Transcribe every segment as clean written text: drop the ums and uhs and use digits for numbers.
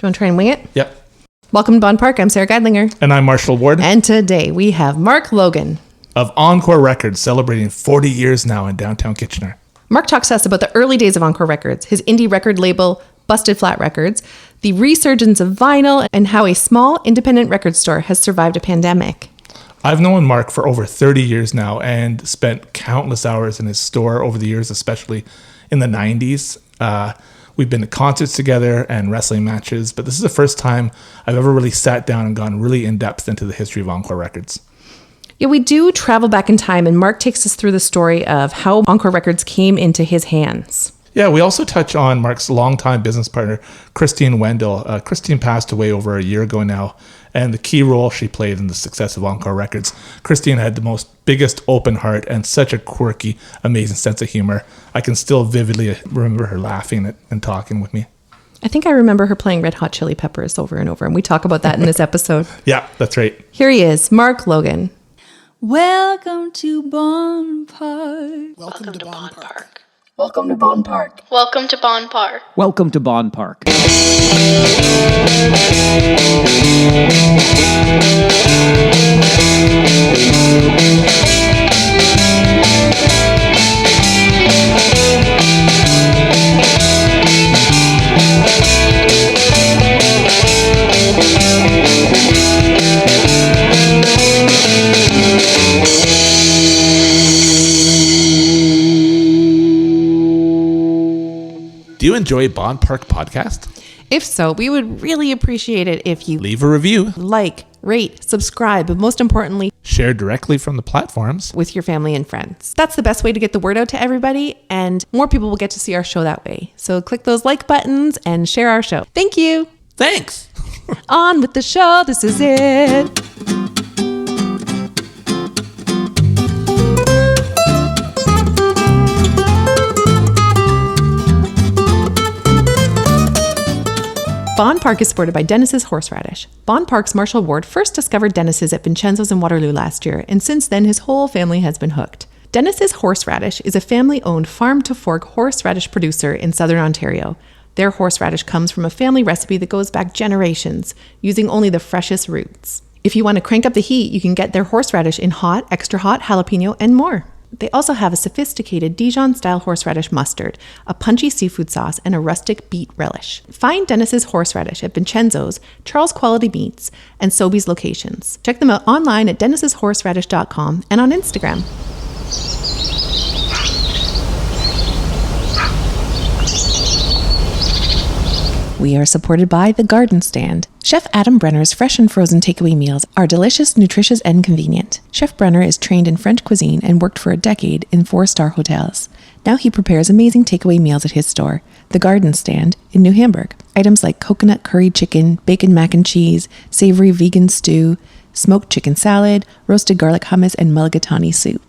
you want to try and wing it? Yep. Welcome to Bonn Park. I'm Sara Geidlinger. And I'm Marshall Ward. And today we have Mark Logan of Encore Records, celebrating 40 years now in downtown Kitchener. Mark talks to us about the early days of Encore Records, his indie record label, Busted Flat Records, the resurgence of vinyl, and how a small independent record store has survived a pandemic. I've known Mark for over 30 years now and spent countless hours in his store over the years, especially in the 90s. We've been to concerts together and wrestling matches, but this is the first time I've ever really sat down and gone really in depth into the history of Encore Records. Yeah, we do travel back in time, and Mark takes us through the story of how Encore Records came into his hands. Yeah, we also touch on Mark's longtime business partner, Christine Wendell. Christine passed away over a year ago now, and the key role she played in the success of Encore Records. Christine had the biggest open heart and such a quirky, amazing sense of humor. I can still vividly remember her laughing and talking with me. I think I remember her playing Red Hot Chili Peppers over and over, and we talk about that in this episode. Yeah, that's right. Here he is, Mark Logan. Welcome to Bonn Park. Welcome to Bonn Park. Welcome to Bonn Park. Welcome to Bonn Park. Welcome to Bonn Park. Do you enjoy Bonn Park Podcast? If so, we would really appreciate it if you Leave a review, like, rate, subscribe, but most importantly, share directly from the platforms with your family and friends. That's the best way to get the word out to everybody, and more people will get to see our show that way. So click those like buttons and share our show. Thank you. Thanks. On with the show. This is it. Bonn Park is supported by Dennis's Horseradish. Bonn Park's Marshall Ward first discovered Dennis's at Vincenzo's in Waterloo last year, and since then his whole family has been hooked. Dennis's Horseradish is a family-owned farm-to-fork horseradish producer in southern Ontario. Their horseradish comes from a family recipe that goes back generations, using only the freshest roots. If you want to crank up the heat, you can get their horseradish in hot, extra hot, jalapeno, and more. They also have a sophisticated Dijon-style horseradish mustard, a punchy seafood sauce, and a rustic beet relish. Find Dennis's Horseradish at Vincenzo's, Charles Quality Meats, and Sobeys locations. Check them out online at Dennis'sHorseradish.com and on Instagram. We are supported by The Garden Stand. Chef Adam Brenner's fresh and frozen takeaway meals are delicious, nutritious, and convenient. Chef Brenner is trained in French cuisine and worked for a decade in 4-star hotels. Now he prepares amazing takeaway meals at his store, The Garden Stand, in New Hamburg. Items like coconut curry chicken, bacon mac and cheese, savory vegan stew, smoked chicken salad, roasted garlic hummus, and mulligatawny soup.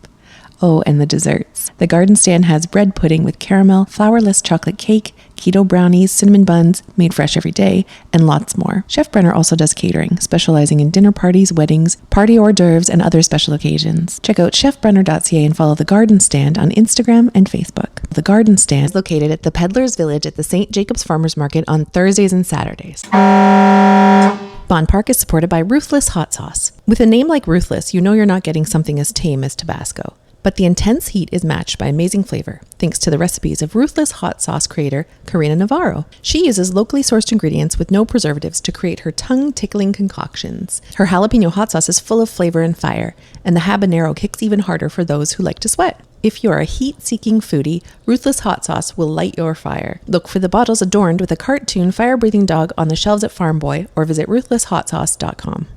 Oh, and the desserts. The Garden Stand has bread pudding with caramel, flourless chocolate cake, keto brownies, cinnamon buns, made fresh every day, and lots more. Chef Brenner also does catering, specializing in dinner parties, weddings, party hors d'oeuvres, and other special occasions. Check out chefbrenner.ca and follow The Garden Stand on Instagram and Facebook. The Garden Stand is located at the Peddler's Village at the St. Jacob's Farmers Market on Thursdays and Saturdays. Bonn Park is supported by Ruthless Hot Sauce. With a name like Ruthless, you know you're not getting something as tame as Tabasco. But the intense heat is matched by amazing flavor, thanks to the recipes of Ruthless Hot Sauce creator Karina Navarro. She uses locally sourced ingredients with no preservatives to create her tongue-tickling concoctions. Her jalapeno hot sauce is full of flavor and fire, and the habanero kicks even harder for those who like to sweat. If you're a heat-seeking foodie, Ruthless Hot Sauce will light your fire. Look for the bottles adorned with a cartoon fire-breathing dog on the shelves at Farm Boy, or visit ruthlesshotsauce.com.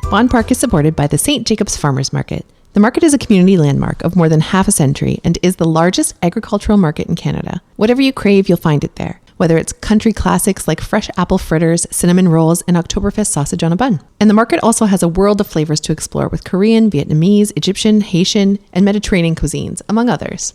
Bonn Park is supported by the St. Jacob's Farmers Market. The market is a community landmark of more than half a century and is the largest agricultural market in Canada. Whatever you crave, you'll find it there. Whether it's country classics like fresh apple fritters, cinnamon rolls, and Oktoberfest sausage on a bun. And the market also has a world of flavors to explore with Korean, Vietnamese, Egyptian, Haitian, and Mediterranean cuisines, among others.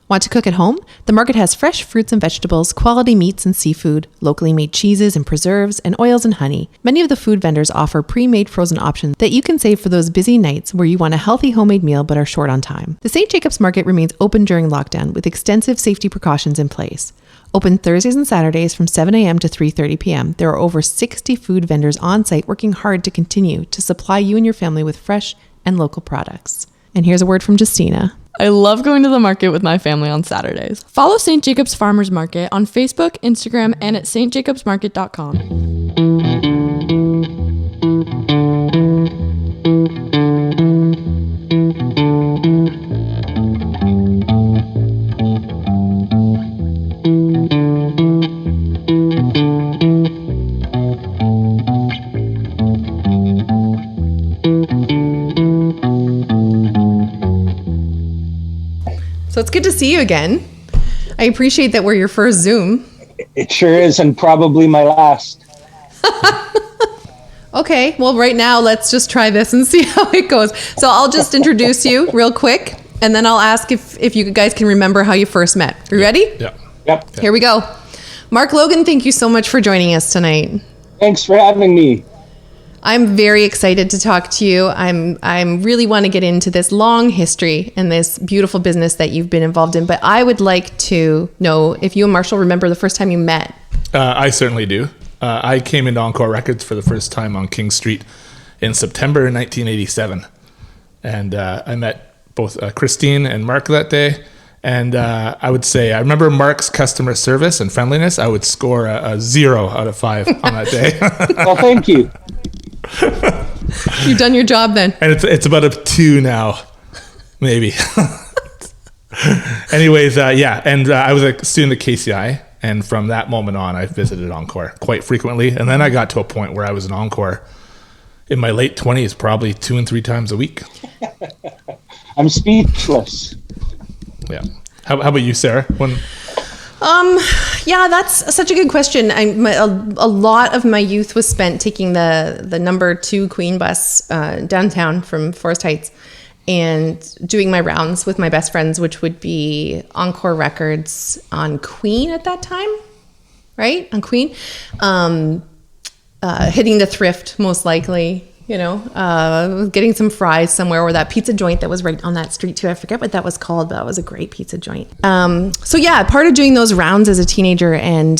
Want to cook at home? The market has fresh fruits and vegetables, quality meats and seafood, locally made cheeses and preserves, and oils and honey. Many of the food vendors offer pre-made frozen options that you can save for those busy nights where you want a healthy homemade meal but are short on time. The St. Jacobs Market remains open during lockdown with extensive safety precautions in place. Open Thursdays and Saturdays from 7 a.m. to 3:30 p.m. There are over 60 food vendors on site working hard to continue to supply you and your family with fresh and local products. And here's a word from Justina. I love going to the market with my family on Saturdays. Follow St. Jacobs Farmers Market on Facebook, Instagram, and at So it's good to see you again. I appreciate that we're your first Zoom. It sure is, and probably my last. Okay, well, right now, let's just try this and see how it goes. So I'll just introduce you real quick, and then I'll ask if you guys can remember how you first met. Are you ready? Yeah. Yep. Here we go. Mark Logan, thank you so much for joining us tonight. Thanks for having me. I'm very excited to talk to you. I'm really want to get into this long history and this beautiful business that you've been involved in. But I would like to know if you and Marshall remember the first time you met. I certainly do. I came into Encore Records for the first time on King Street in September 1987. And I met both Christine and Mark that day. And I would say, I remember Mark's customer service and friendliness. I would score a 0 out of 5 on that day. Well, thank you. You've done your job then. And it's about a 2 now, maybe. Anyways, yeah. And I was a student at KCI. And from that moment on, I visited Encore quite frequently. And then I got to a point where I was in Encore in my late 20s, probably 2 and 3 times a week. I'm speechless. Yeah. How about you, Sarah? Yeah, that's such a good question. A lot of my youth was spent taking the number 2 Queen bus downtown from Forest Heights and doing my rounds with my best friends, which would be Encore Records on Queen at that time, right? On Queen. Hitting the thrift, most likely. You know, getting some fries somewhere, or that pizza joint that was right on that street too. I forget what that was called, but that was a great pizza joint. So yeah, part of doing those rounds as a teenager and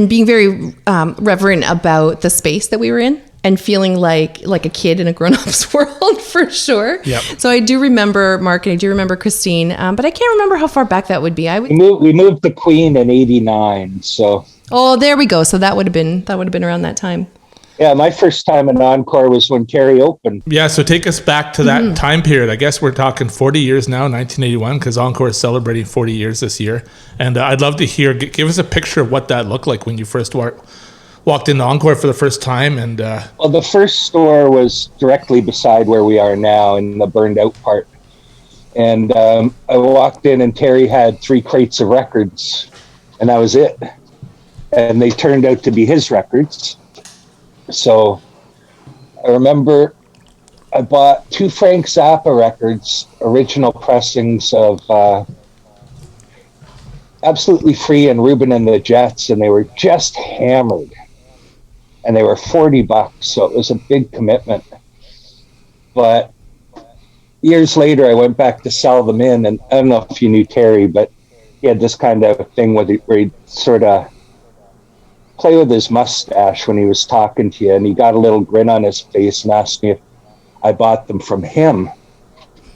being very reverent about the space that we were in and feeling like a kid in a grown-up's world for sure. Yep. So I do remember Mark and I do remember Christine, but I can't remember how far back that would be. We moved to Queen in '89, so. Oh, there we go. So that would have been around that time. Yeah, my first time in Encore was when Terry opened. Yeah, so take us back to that time period. I guess we're talking 40 years now, 1981, because Encore is celebrating 40 years this year. And I'd love to hear, give us a picture of what that looked like when you first walked into Encore for the first time. And Well, the first store was directly beside where we are now in the burned out part. And I walked in and Terry had 3 crates of records, and that was it. And they turned out to be his records. So I remember I bought 2 Frank Zappa records, original pressings of Absolutely Free and Ruben and the Jets, and they were just hammered. And they were $40, so it was a big commitment. But years later, I went back to sell them in, and I don't know if you knew Terry, but he had this kind of thing where he'd sort of play with his mustache when he was talking to you, and he got a little grin on his face and asked me if I bought them from him.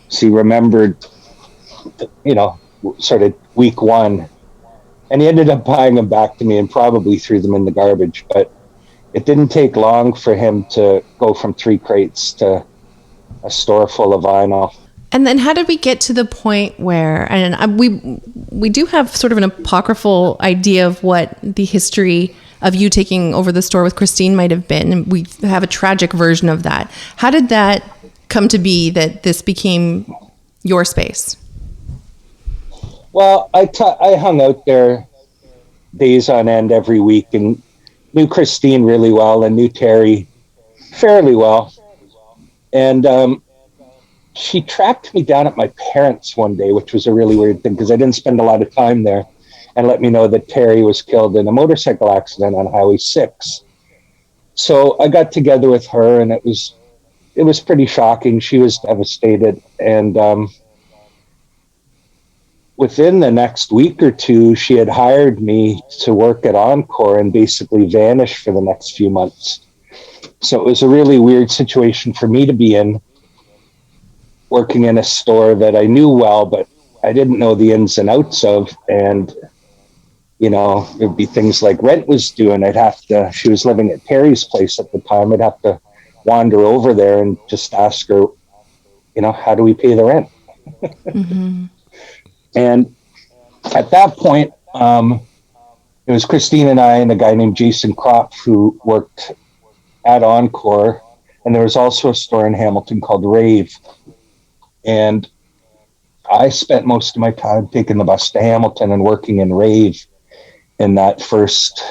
So he remembered, sort of week 1, and he ended up buying them back to me and probably threw them in the garbage. But it didn't take long for him to go from 3 crates to a store full of vinyl. And then how did we get to the point where, and we do have sort of an apocryphal idea of what the history of you taking over the store with Christine might have been, and we have a tragic version of that. How did that come to be that this became your space? Well, I hung out there days on end every week and knew Christine really well and knew Terry fairly well. And she tracked me down at my parents' one day, which was a really weird thing because I didn't spend a lot of time there, and let me know that Terry was killed in a motorcycle accident on Highway 6. So I got together with her, and it was pretty shocking. She was devastated, and within the next week or two, she had hired me to work at Encore and basically vanished for the next few months. So it was a really weird situation for me to be in, working in a store that I knew well, but I didn't know the ins and outs of. And, you know, there'd be things like rent was due, and she was living at Terry's place at the time. I'd have to wander over there and just ask her, you know, how do we pay the rent? Mm-hmm. And at that point, it was Christine and I and a guy named Jason Kropp who worked at Encore. And there was also a store in Hamilton called Rave. And I spent most of my time taking the bus to Hamilton and working in Rave in that first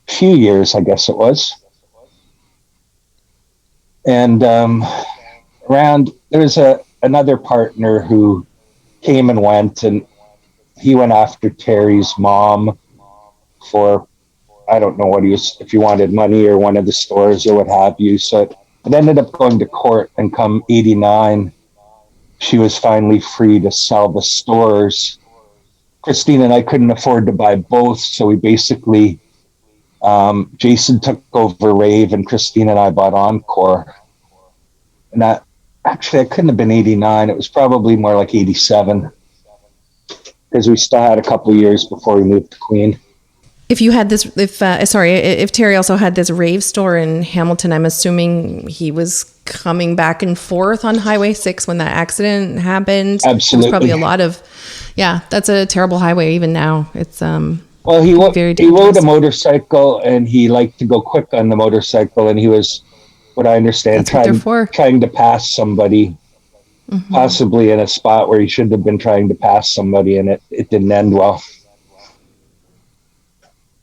few years, I guess it was. And there was another partner who came and went, and he went after Terry's mom for, I don't know what he was, if he wanted money or one of the stores or what have you. So it ended up going to court, and come 89, she was finally free to sell the stores. Christine and I couldn't afford to buy both, so we basically, Jason took over Rave and Christine and I bought Encore. And actually, it couldn't have been 89. It was probably more like 87, because we still had a couple years before we moved to Queen. If you had this, if Terry also had this Rave store in Hamilton, I'm assuming he was coming back and forth on Highway 6 when that accident happened. Absolutely. There's probably a lot of, that's a terrible highway even now. It's well, he rode a motorcycle, and he liked to go quick on the motorcycle, and he was, what I understand, trying to pass somebody, mm-hmm. possibly in a spot where he shouldn't have been trying to pass somebody, and it didn't end well.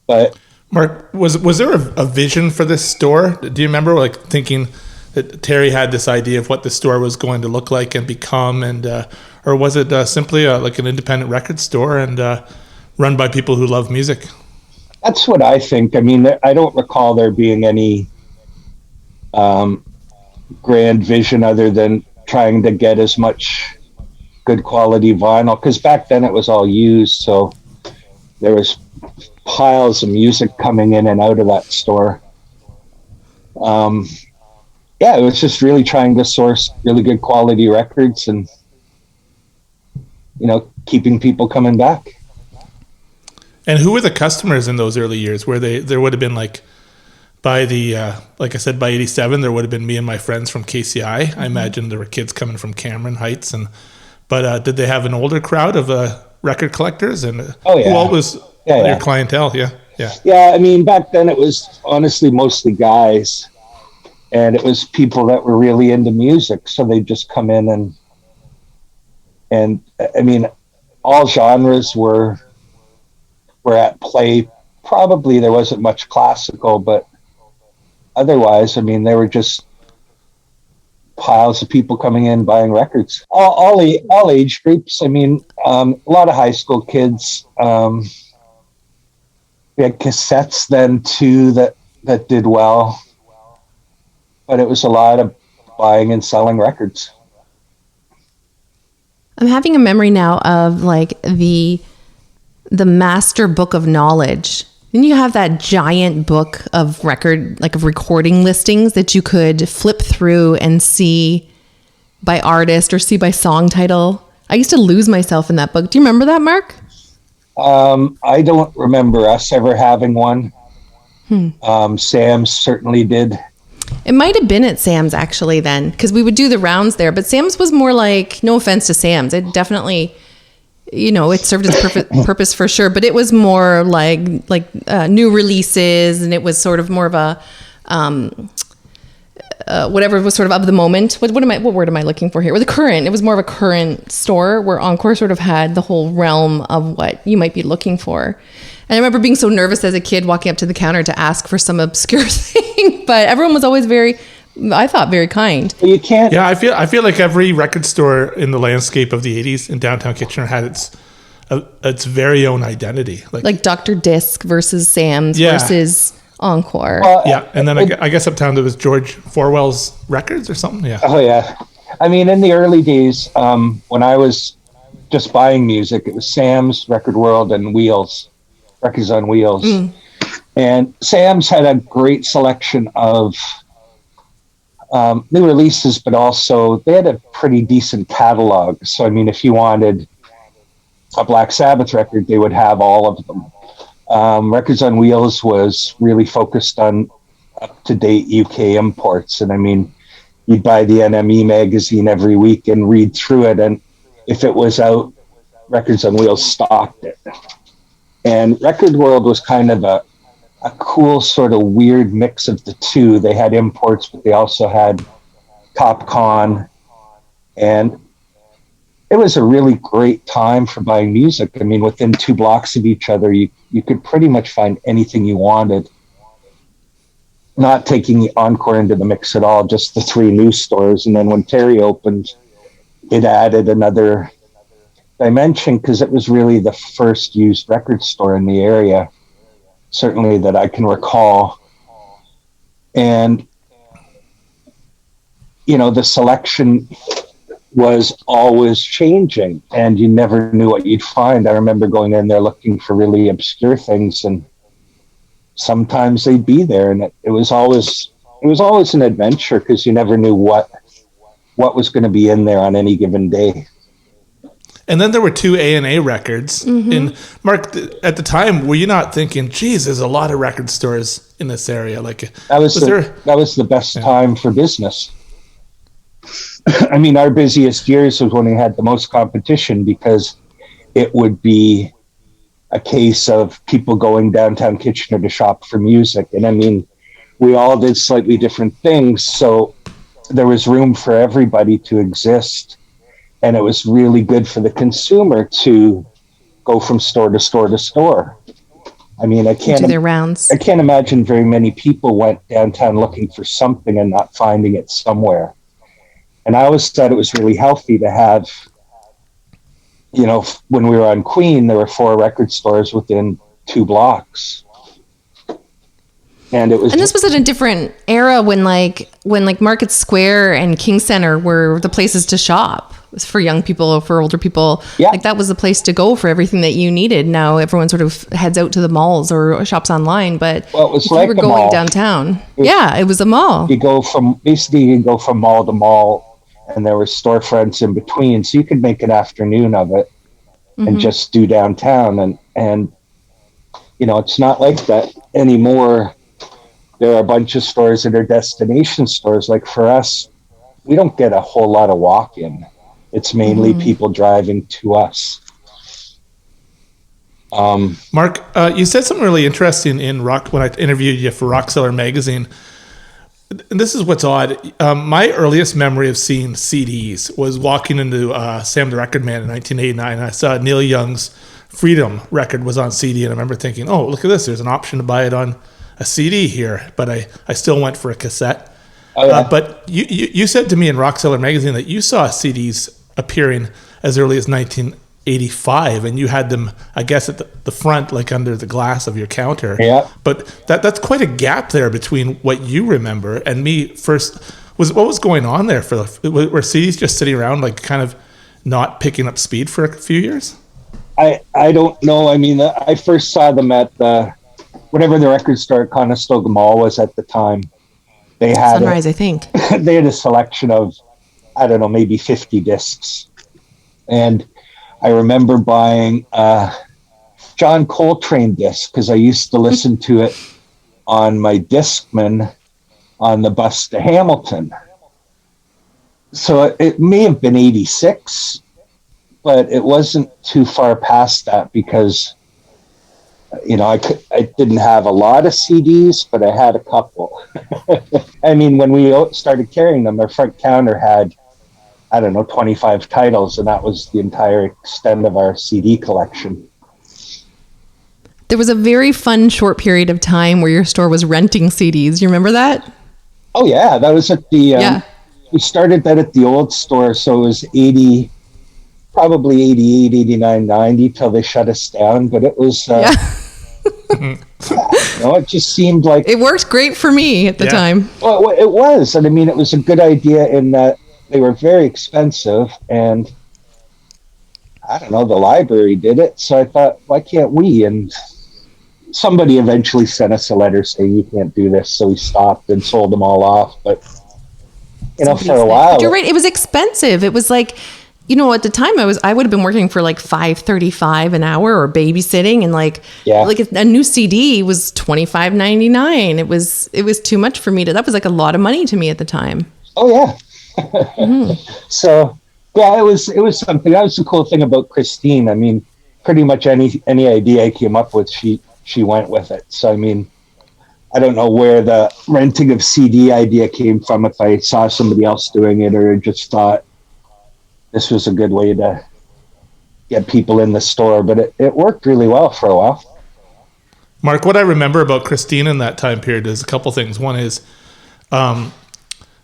But Mark, was there a vision for this store? Do you remember thinking that Terry had this idea of what the store was going to look like and become, and or was it simply like an independent record store and run by people who love music? That's what I think. I mean, I don't recall there being any grand vision other than trying to get as much good quality vinyl, because back then it was all used, so there was piles of music coming in and out of that store. It was just really trying to source really good quality records and, you know, keeping people coming back. And who were the customers in those early years? There would have been by the, like I said, by 87, there would have been me and my friends from KCI. Mm-hmm. I imagine there were kids coming from Cameron Heights, but did they have an older crowd of record collectors? And who was your clientele? Yeah. I mean, back then it was honestly mostly guys, and it was people that were really into music. So they'd just come in and I mean, all genres were at play. Probably there wasn't much classical, but otherwise, I mean, there were just piles of people coming in buying records, all age groups. I mean, a lot of high school kids. We had cassettes then too that did well, but it was a lot of buying and selling records. I'm having a memory now of the master book of knowledge. Then you have that giant book of recording listings that you could flip through and see by artist or see by song title. I used to lose myself in that book. Do you remember that, Mark? I don't remember us ever having one. Sam certainly did. It might have been at Sam's actually then, because we would do the rounds there. But Sam's was more like, no offense to Sam's, it definitely, it served its purpose for sure. But it was more like new releases, and it was sort of more of a whatever was sort of the moment. What word am I looking for here? It was more of a current store, where Encore sort of had the whole realm of what you might be looking for. And I remember being so nervous as a kid walking up to the counter to ask for some obscure thing, but everyone was always very, I thought very kind. You can't. Yeah, I feel like every record store in the landscape of the 80s in downtown Kitchener had its very own identity. Like Dr. Disc versus Sam's versus Encore. Well, yeah, and then I guess uptown there was George Forwell's Records or something. Yeah. Oh yeah. I mean, in the early days, when I was just buying music, it was Sam's, Record World, and Wheels, Records on Wheels. And Sam's had a great selection of new releases, but also they had a pretty decent catalog. So, I mean, if you wanted a Black Sabbath record, they would have all of them. Records on Wheels was really focused on up-to-date UK imports. And I mean, you'd buy the NME magazine every week and read through it. And if it was out, Records on Wheels stocked it. And Record World was kind of a cool sort of weird mix of the two. They had imports, but they also had Top Con. And it was a really great time for buying music. I mean, within 2 blocks of each other, you could pretty much find anything you wanted. Not taking Encore into the mix at all, just the 3 new stores. And then when Terry opened, it added another dimension because it was really the first used record store in the area, certainly that I can recall. And, you know, the selection was always changing and you never knew what you'd find. I remember going in there looking for really obscure things, and sometimes they'd be there, and it was always an adventure because you never knew what was going to be in there on any given day. And then there were 2 A&A records. And Mark, at the time, were you not thinking, geez, there's a lot of record stores in this area? Like that was the best time for business. I mean, our busiest years was when we had the most competition, because it would be a case of people going downtown Kitchener to shop for music. And I mean, we all did slightly different things, so there was room for everybody to exist. And it was really good for the consumer to go from store to store to store. I mean, I can't do their rounds. I can't imagine very many people went downtown looking for something and not finding it somewhere. And I always thought it was really healthy to have, you know, when we were on Queen, there were 4 record stores within 2 blocks. And this was in a different era when Market Square and King Center were the places to shop for young people, for older people. Yeah. Like that was the place to go for everything that you needed. Now everyone sort of heads out to the malls or shops online, but it was if like you were the going mall. downtown, it was a mall. You go from mall to mall, and there were storefronts in between, so you could make an afternoon of it and just do downtown. And you know, it's not like that anymore. There are a bunch of stores that are destination stores. Like for us, we don't get a whole lot of walk-in. It's mainly people driving to us. Mark, you said something really interesting in Rock when I interviewed you for Rockseller magazine. And this is what's odd. My earliest memory of seeing CDs was walking into Sam the Record Man in 1989. And I saw Neil Young's Freedom record was on CD, and I remember thinking, oh, look at this. There's an option to buy it on a CD here, but I still went for a cassette. Oh, yeah. But you said to me in Rockseller magazine that you saw CDs appearing as early as 1985, and you had them, I guess, at the front, like under the glass of your counter. Yeah. But that's quite a gap there between what you remember and me. First, what was going on there? Were CDs just sitting around, like kind of not picking up speed for a few years? I don't know. I mean, I first saw them at whatever the record store at Conestoga Mall was at the time. They had Sunrise, I think. They had a selection of, I don't know, maybe 50 discs. And I remember buying John Coltrane disc because I used to listen to it on my Discman on the bus to Hamilton. So it may have been 86, but it wasn't too far past that because, you know, I didn't have a lot of CDs, but I had a couple. I mean, when we started carrying them, our front counter had, I don't know, 25 titles, and that was the entire extent of our CD collection. There was a very fun short period of time where your store was renting CDs. You remember that? Oh yeah, that was at the. We started that at the old store, so it was 80, probably 88, 89, 90 till they shut us down. But it was. It just seemed like It worked great for me at the time. Well, it was, and I mean, it was a good idea in that they were very expensive, and I don't know, the library did it, so I thought, why can't we? And somebody eventually sent us a letter saying you can't do this, so we stopped and sold them all off. But for a while, But you're right. It was expensive. It was like, at the time I would have been working for like $5.35 an hour or babysitting, and like a new CD was $25.99. It was too much for me that was like a lot of money to me at the time. Oh yeah. So yeah, it was something. That was the cool thing about Christine. I mean, pretty much any idea I came up with, she went with it. So I mean, I don't know where the renting of CD idea came from, if I saw somebody else doing it or just thought this was a good way to get people in the store, but it worked really well for a while. Mark, what I remember about Christine in that time period is a couple things. One is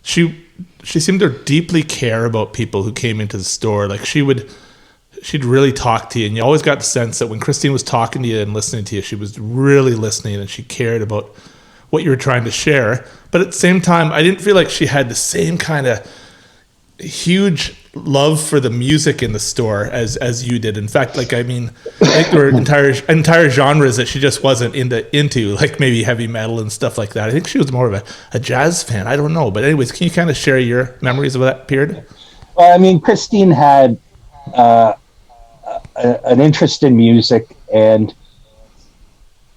she seemed to deeply care about people who came into the store. Like she'd really talk to you, and you always got the sense that when Christine was talking to you and listening to you, she was really listening and she cared about what you were trying to share. But at the same time, I didn't feel like she had the same kind of huge love for the music in the store as you did. In fact, like, I mean, I think there were entire genres that she just wasn't into, like maybe heavy metal and stuff like that. I think she was more of a jazz fan. I don't know. But anyways, can you kind of share your memories of that period? Well, I mean, Christine had an interest in music, and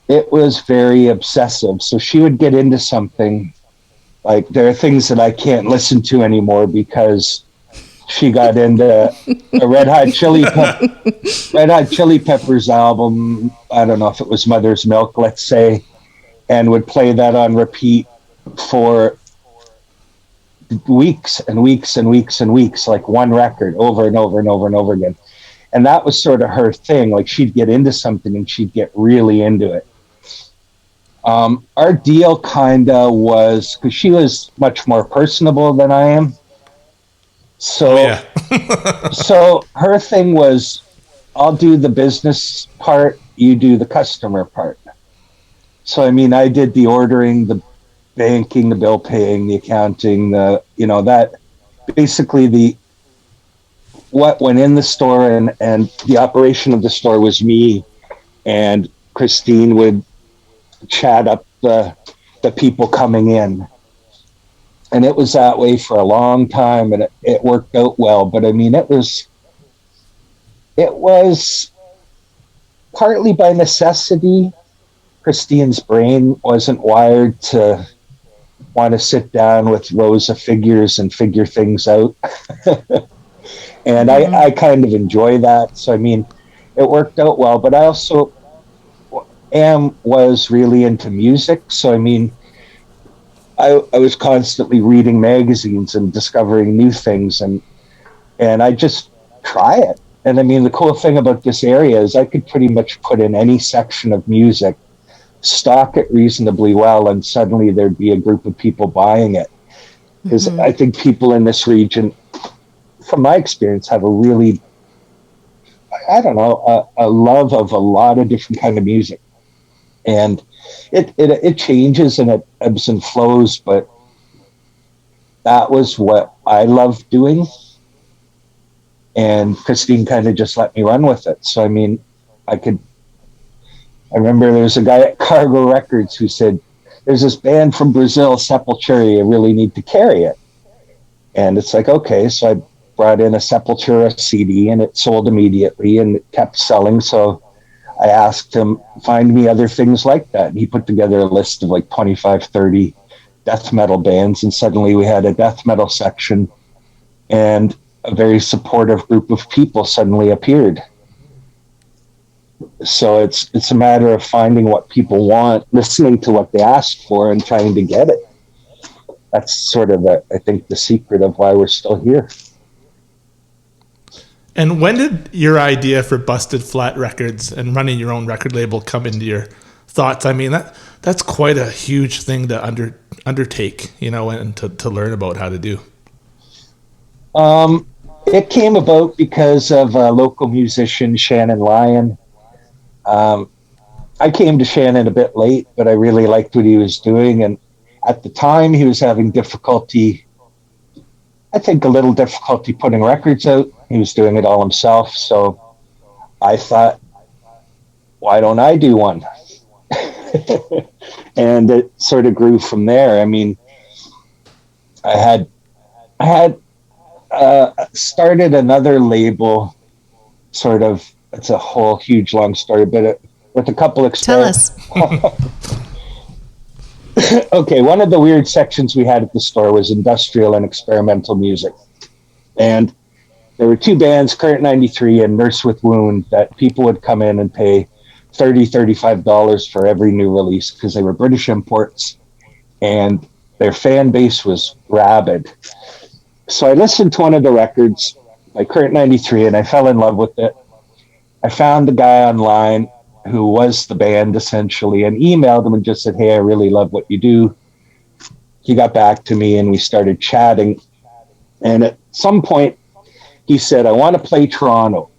it was very obsessive. So she would get into something. Like, there are things that I can't listen to anymore because she got into a Red Hot Chili Peppers album. I don't know if it was Mother's Milk, let's say, and would play that on repeat for weeks and weeks and weeks and weeks, like one record over and over and over and over again. And that was sort of her thing. Like, she'd get into something and she'd get really into it. Our deal kind of was, because she was much more personable than I am. So, so her thing was, I'll do the business part, you do the customer part. So, I mean, I did the ordering, the banking, the bill paying, the accounting, that basically what went in the store and the operation of the store was me, and Christine would chat up the people coming in. And it was that way for a long time, and it worked out well. But I mean, it was partly by necessity. Christine's brain wasn't wired to want to sit down with rows of figures and figure things out. And I kind of enjoy that. So, I mean, it worked out well. But I also was really into music. So, I mean, I was constantly reading magazines and discovering new things, and I just try it. And I mean, the cool thing about this area is I could pretty much put in any section of music, stock it reasonably well, and suddenly there'd be a group of people buying it. Because I think people in this region, from my experience, have a really, I don't know, a love of a lot of different kind of music. And it changes and it ebbs and flows, but that was what I loved doing. And Christine kind of just let me run with it. So, I mean, I remember there was a guy at Encore Records who said, there's this band from Brazil, Sepultura, you really need to carry it. And it's like, okay. So I brought in a Sepultura CD and it sold immediately and it kept selling. So I asked him, find me other things like that. And he put together a list of like 25, 30 death metal bands. And suddenly we had a death metal section, and a very supportive group of people suddenly appeared. So it's a matter of finding what people want, listening to what they ask for, and trying to get it. That's sort of, I think, the secret of why we're still here. And when did your idea for Busted Flat Records and running your own record label come into your thoughts? I mean, that's quite a huge thing to undertake, and to learn about how to do? It came about because of a local musician, Shannon Lyon. I came to Shannon a bit late, but I really liked what he was doing. And at the time, he was having difficulty, I think a little difficulty putting records out. He was doing it all himself. So I thought, why don't I do one? And it sort of grew from there. I mean, I had started another label, sort of. It's a whole huge long story, but with a couple of Tell us. Okay, one of the weird sections we had at the store was industrial and experimental music, and there were two bands, Current 93 and Nurse with Wound, that people would come in and pay $35 for every new release because they were British imports, and their fan base was rabid. So I listened to one of the records by Current 93, and I fell in love with it. I found the guy online who was the band essentially and emailed him and just said, hey, I really love what you do. He got back to me and we started chatting. And at some point he said, I want to play Toronto.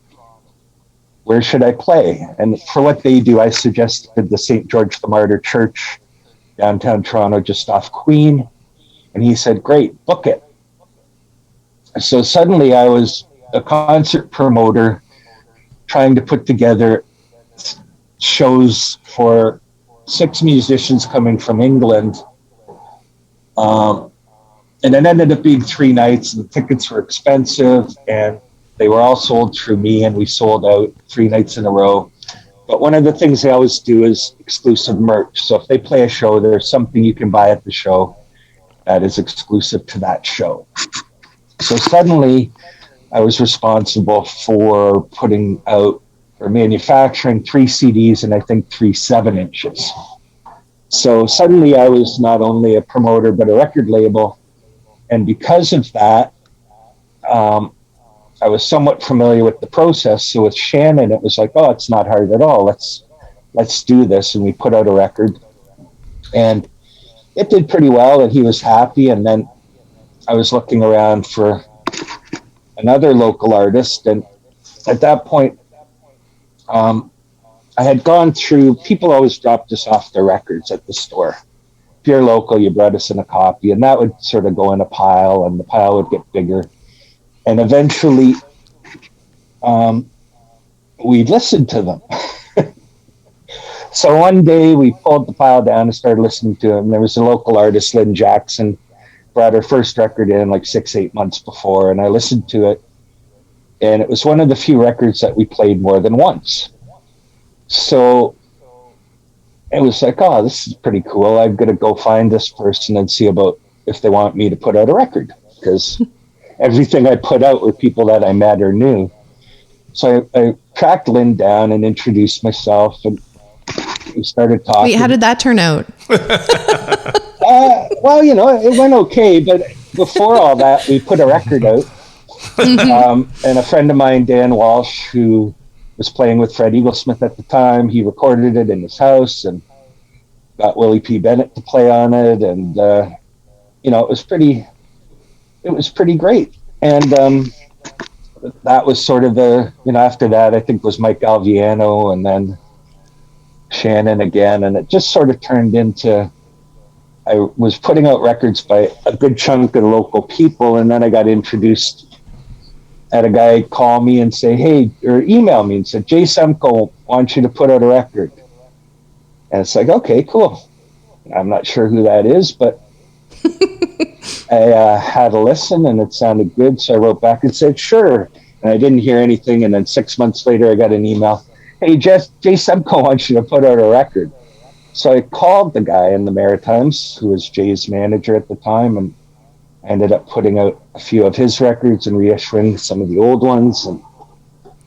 Where should I play? And for what they do, I suggested the St. George the Martyr Church, downtown Toronto, just off Queen. And he said, great, book it. So suddenly I was a concert promoter trying to put together shows for 6 musicians coming from England. And it ended up being 3 nights. The tickets were expensive and they were all sold through me, and we sold out 3 nights in a row. But one of the things they always do is exclusive merch. So if they play a show, there's something you can buy at the show that is exclusive to that show. So suddenly I was responsible for putting out or manufacturing 3 CDs and I think 3 7-inches. So suddenly I was not only a promoter, but a record label. And because of that, I was somewhat familiar with the process. So with Shannon, it was like, oh, it's not hard at all. Let's do this. And we put out a record and it did pretty well and he was happy. And then I was looking around for another local artist. And at that point, I had gone through, people always dropped us off their records at the store. If you're local, you brought us in a copy, and that would sort of go in a pile, and the pile would get bigger. And eventually, we listened to them. So one day we pulled the pile down and started listening to them. There was a local artist, Lynn Jackson, brought her first record in like 6-8 months before, and I listened to it. And it was one of the few records that we played more than once. So it was like, oh, this is pretty cool. I'm going to go find this person and see about if they want me to put out a record. Because everything I put out were people that I met or knew. So I tracked Lynn down and introduced myself. And we started talking. Wait, how did that turn out? Well, it went okay. But before all that, we put a record out. And a friend of mine, Dan Walsh, who was playing with Fred Eaglesmith at the time, he recorded it in his house and got Willie P. Bennett to play on it. And, it was pretty great. And that was sort of after that, I think was Mike Alviano and then Shannon again. And it just sort of turned into, I was putting out records by a good chunk of local people. And then I got introduced. Had a guy call me and say, hey, or email me and said, Jay Semko wants you to put out a record. And it's like, okay, cool. I'm not sure who that is, but I had a listen and it sounded good. So I wrote back and said, sure. And I didn't hear anything. And then 6 months later, I got an email. Hey, Jay Semko wants you to put out a record. So I called the guy in the Maritimes, who was Jay's manager at the time, and I ended up putting out a few of his records and reissuing some of the old ones. And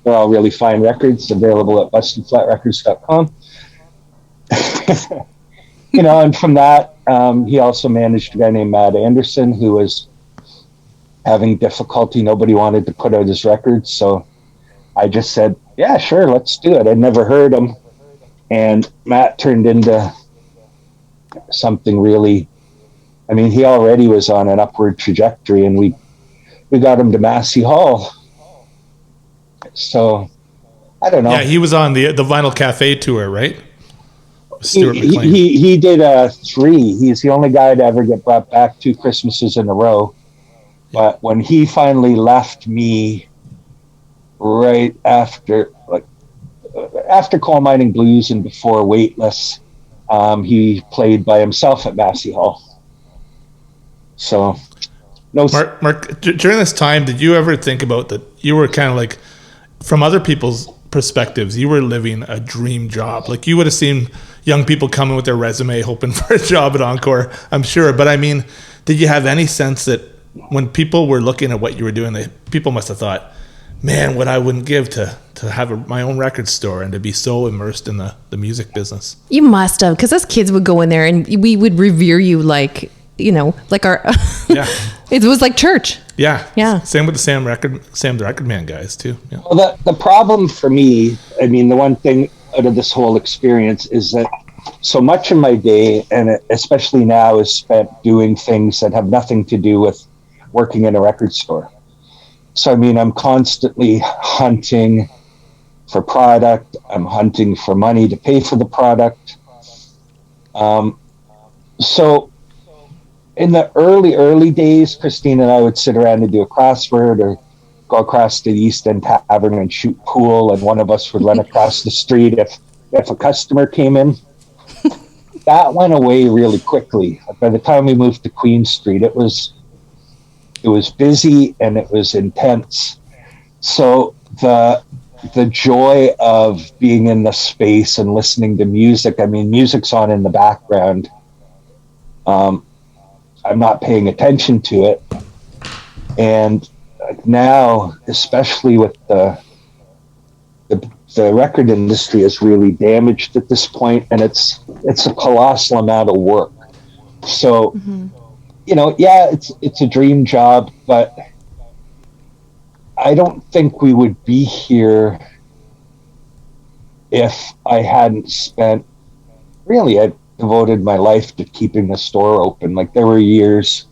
they're all really fine records available at bustedflatrecords.com. And from that, he also managed a guy named Matt Anderson, who was having difficulty. Nobody wanted to put out his records. So I just said, yeah, sure, let's do it. I'd never heard him. And Matt turned into something really I mean, he already was on an upward trajectory, and we got him to Massey Hall. So I don't know. Yeah, he was on the Vinyl Cafe tour, right? Stuart He, McLean. he did 3. He's the only guy to ever get brought back 2 Christmases in a row. But when he finally left me right after Coal Mining Blues and before Weightless, he played by himself at Massey Hall. So, no. Mark, during this time, did you ever think about that you were kind of like, from other people's perspectives, you were living a dream job? Like, you would have seen young people coming with their resume hoping for a job at Encore, I'm sure. But I mean, did you have any sense that when people were looking at what you were doing, people must have thought, man, what I wouldn't give to have my own record store and to be so immersed in the music business? You must have, because us kids would go in there and we would revere you like, you know, like our, Yeah. It was like church. Yeah. Yeah. Same with the Sam the Record Man guys too. Yeah. Well, the problem for me, I mean, the one thing out of this whole experience is that so much of my day, and especially now, is spent doing things that have nothing to do with working in a record store. So, I mean, I'm constantly hunting for product. I'm hunting for money to pay for the product. So in the early days, Christine and I would sit around and do a crossword or go across to the East End Tavern and shoot pool. And one of us would run across the street if a customer came in. That went away really quickly. By the time we moved to Queen Street, it was busy and it was intense. So the joy of being in the space and listening to music, I mean, music's on in the background. I'm not paying attention to it. And now, especially with the record industry is really damaged at this point, and it's a colossal amount of work. So, you know, yeah, it's a dream job, but I don't think we would be here if I hadn't spent, really, I devoted my life to keeping the store open. Like, there were years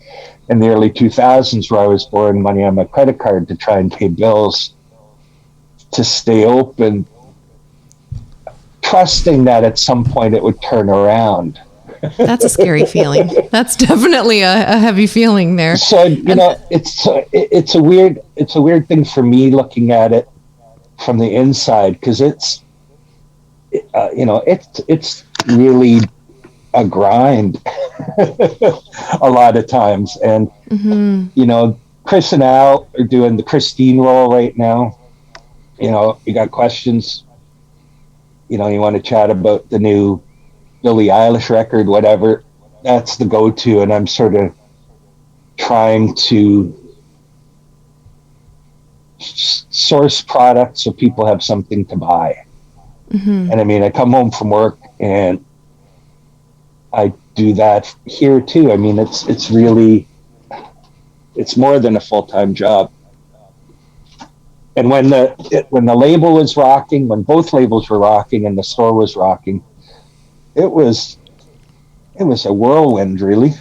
in the early 2000s where I was borrowing money on my credit card to try and pay bills to stay open, trusting that at some point it would turn around. That's a scary feeling. That's definitely a heavy feeling there. So, you know, it's a weird thing for me looking at it from the inside, because it's really a grind a lot of times. And you know, Chris and Al are doing the Christine role right now. You know, you got questions, you know, you want to chat about the new Billie Eilish record, whatever, that's the go-to. And I'm sort of trying to source product so people have something to buy. And I mean, I come home from work and I do that here too. I mean, it's really, it's more than a full-time job. And when the label was rocking, when both labels were rocking and the store was rocking, it was a whirlwind, really.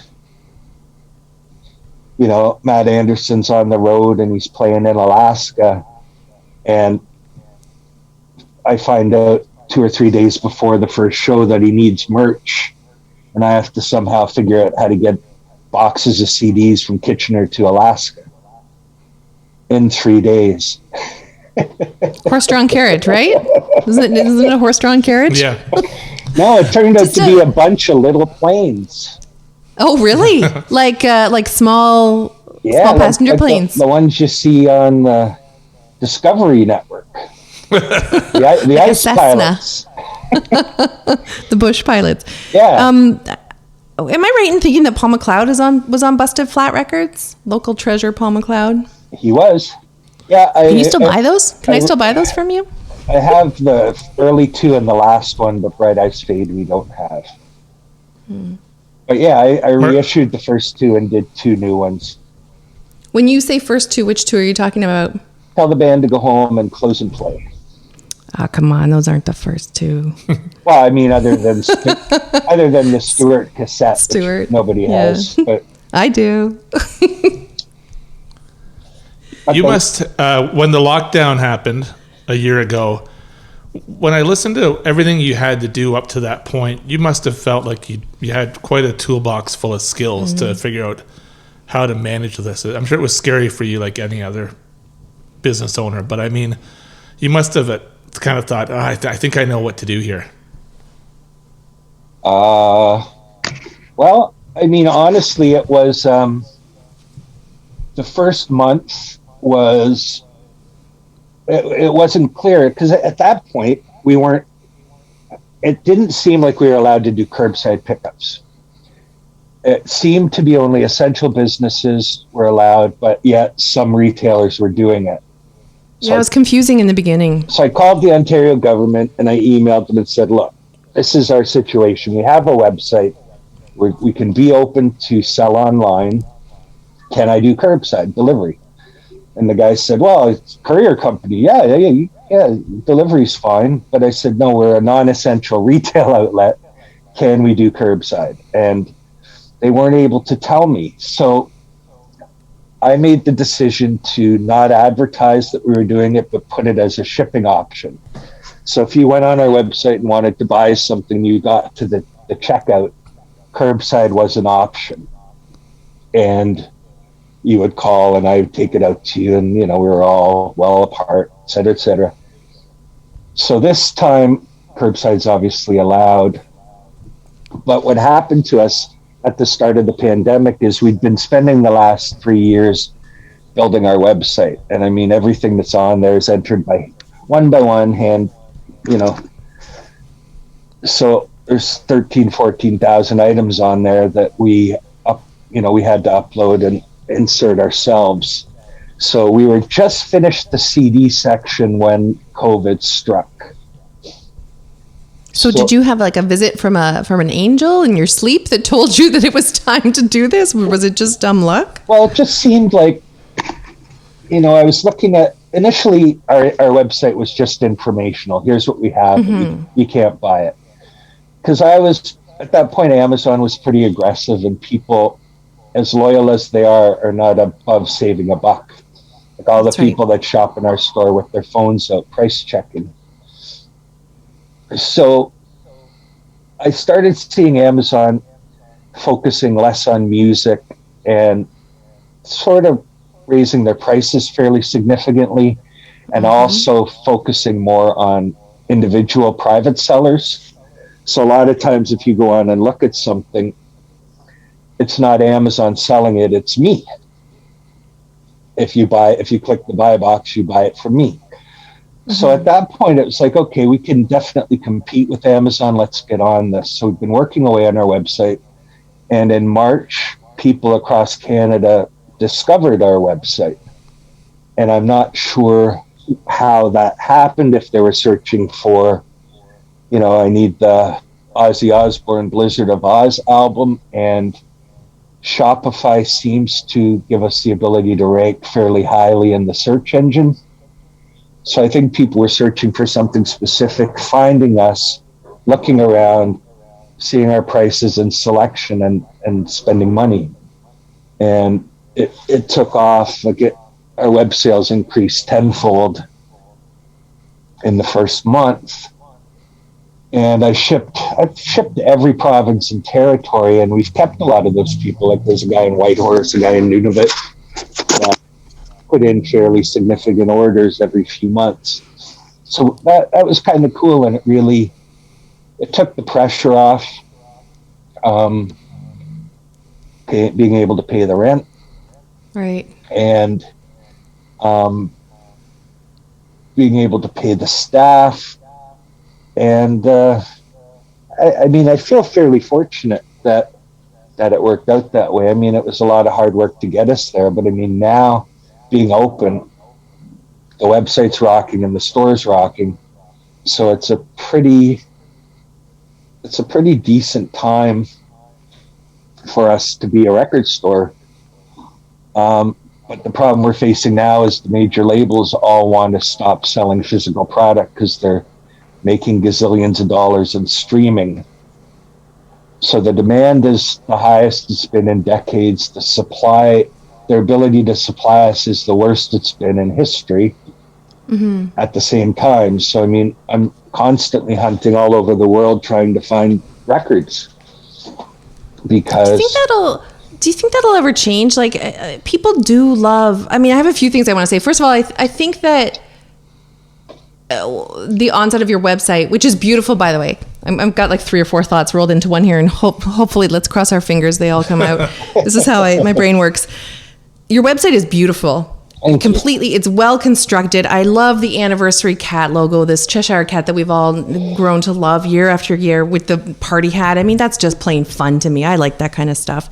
You know, Matt Anderson's on the road and he's playing in Alaska, and I find out 2 or 3 days before the first show that he needs merch, and I have to somehow figure out how to get boxes of CDs from Kitchener to Alaska in 3 days. Horse-drawn carriage, right? Isn't it a horse-drawn carriage? Yeah. No, it turned out to be a bunch of little planes. Oh, really? like small passenger planes. The ones you see on the Discovery Network. the ice pilots. The bush pilots. Yeah. Am I right in thinking that Paul McLeod was on Busted Flat Records? Local treasure, Paul McLeod. He was. Yeah. Can you still buy those? Can I still buy those from you? I have the early 2 and the last one, but Bright Ice Fade we don't have. But yeah, I reissued the first 2 and did 2 new ones. When you say first 2, which 2 are you talking about? Tell the Band to Go Home and Close and Play. Oh, come on. Those aren't the first two. Well, I mean, other than the Stewart cassette, Stewart, which nobody has. But I do. You must, when the lockdown happened a year ago, when I listened to everything you had to do up to that point, you must have felt like you had quite a toolbox full of skills to figure out how to manage this. I'm sure it was scary for you like any other business owner, but I mean, you must have kind of thought, I think I know what to do here. Well, I mean, honestly, it was the first month was it wasn't clear because at that point it didn't seem like we were allowed to do curbside pickups. It seemed to be only essential businesses were allowed, but yet some retailers were doing it. Yeah, it was confusing in the beginning. So I called the Ontario government and I emailed them and said, look, this is our situation. We have a website. We can be open to sell online. Can I do curbside delivery? And the guy said, well, it's a courier company. Yeah, delivery's fine. But I said, no, we're a non-essential retail outlet. Can we do curbside? And they weren't able to tell me. So I made the decision to not advertise that we were doing it, but put it as a shipping option. So if you went on our website and wanted to buy something, you got to the checkout, curbside was an option. And you would call and I would take it out to you, and we were all well apart, et cetera, et cetera. So this time, curbside's obviously allowed. But what happened to us at the start of the pandemic is we'd been spending the last 3 years building our website. And I mean, everything that's on there is entered by one hand, So there's 14,000 items on there that we had to upload and insert ourselves. So we were just finished the CD section when COVID struck. So did you have like a visit from an angel in your sleep that told you that it was time to do this? Or was it just dumb luck? Well, it just seemed like, I was looking at, initially our website was just informational. Here's what we have. You can't buy it. Because at that point, Amazon was pretty aggressive, and people, as loyal as they are not above saving a buck. Like all the people that shop in our store with their phones out, price checking. So I started seeing Amazon focusing less on music and sort of raising their prices fairly significantly, and also focusing more on individual private sellers. So a lot of times if you go on and look at something, it's not Amazon selling it, it's me. If you click the buy box, you buy it from me. So at that point, it was like, okay, we can definitely compete with Amazon. Let's get on this. So we've been working away on our website. And in March, people across Canada discovered our website. And I'm not sure how that happened, if they were searching for, I need the Ozzy Osbourne Blizzard of Oz album, and Shopify seems to give us the ability to rank fairly highly in the search engine. So I think people were searching for something specific, finding us, looking around, seeing our prices and selection, and spending money. And it took off. Our web sales increased tenfold in the first month. And I've shipped to every province and territory, and we've kept a lot of those people. Like there's a guy in Whitehorse, a guy in Nunavut, put in fairly significant orders every few months. So that was kind of cool, and it took the pressure off being able to pay the rent. Right. And being able to pay the staff. And I feel fairly fortunate that it worked out that way. I mean, it was a lot of hard work to get us there, but I mean, now being open, the website's rocking and the store's rocking. So it's a pretty decent time for us to be a record store. But But the problem we're facing now is the major labels all want to stop selling physical product because they're making gazillions of dollars in streaming. So the demand is the highest it's been in decades. The supply, their ability to supply us is the worst it's been in history at the same time. So, I mean, I'm constantly hunting all over the world trying to find records because... Do you think that'll ever change? Like, people do love... I mean, I have a few things I want to say. First of all, I think that the onset of your website, which is beautiful, by the way. I've got like 3 or 4 thoughts rolled into one here, and hopefully, let's cross our fingers, they all come out. This is how my brain works. Your website is beautiful. Completely, it's well constructed. I love the anniversary cat logo, this Cheshire cat that we've all grown to love year after year with the party hat. I mean, that's just plain fun to me. I like that kind of stuff.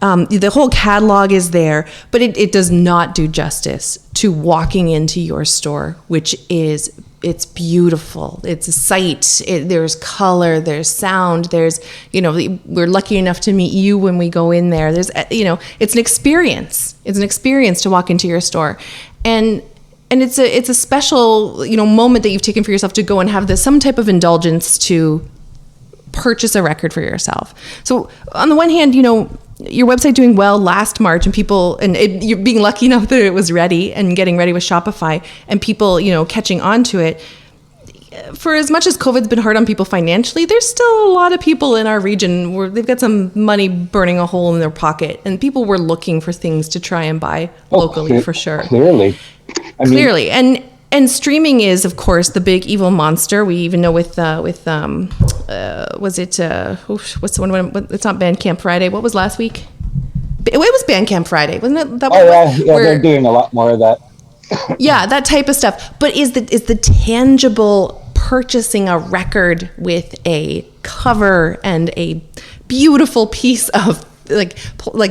The whole catalog is there, but it does not do justice to walking into your store, which is, it's beautiful. It's a sight. There's color, there's sound, there's, we're lucky enough to meet you when we go in there. There's, it's an experience. It's an experience to walk into your store. And it's a special, moment that you've taken for yourself to go and have some type of indulgence to purchase a record for yourself. So on the one hand, your website doing well last March, and people, you're being lucky enough that it was ready and getting ready with Shopify, and people, catching on to it. For as much as COVID's been hard on people financially, there's still a lot of people in our region where they've got some money burning a hole in their pocket, and people were looking for things to try and buy locally for sure. Clearly. And streaming is, of course, the big evil monster. We even know was it, what's the one, it's not Bandcamp Friday. What was last week? It was Bandcamp Friday, wasn't it? They're doing a lot more of that. Yeah, that type of stuff. But is the tangible purchasing a record with a cover and a beautiful piece of like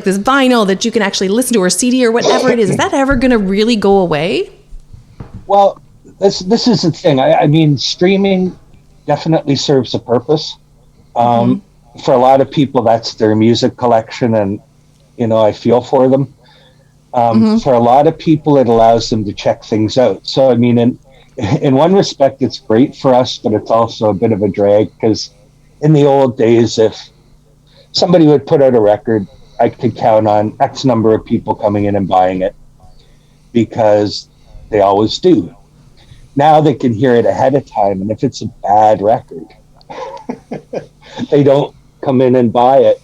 this vinyl that you can actually listen to, or CD or whatever it is that ever going to really go away? Well, this is the thing. I mean, streaming definitely serves a purpose. For a lot of people, that's their music collection, and I feel for them. For a lot of people, it allows them to check things out. So, I mean, in one respect, it's great for us, but it's also a bit of a drag, because in the old days, if somebody would put out a record, I could count on X number of people coming in and buying it, because they always do. Now they can hear it ahead of time, and if it's a bad record, they don't come in and buy it,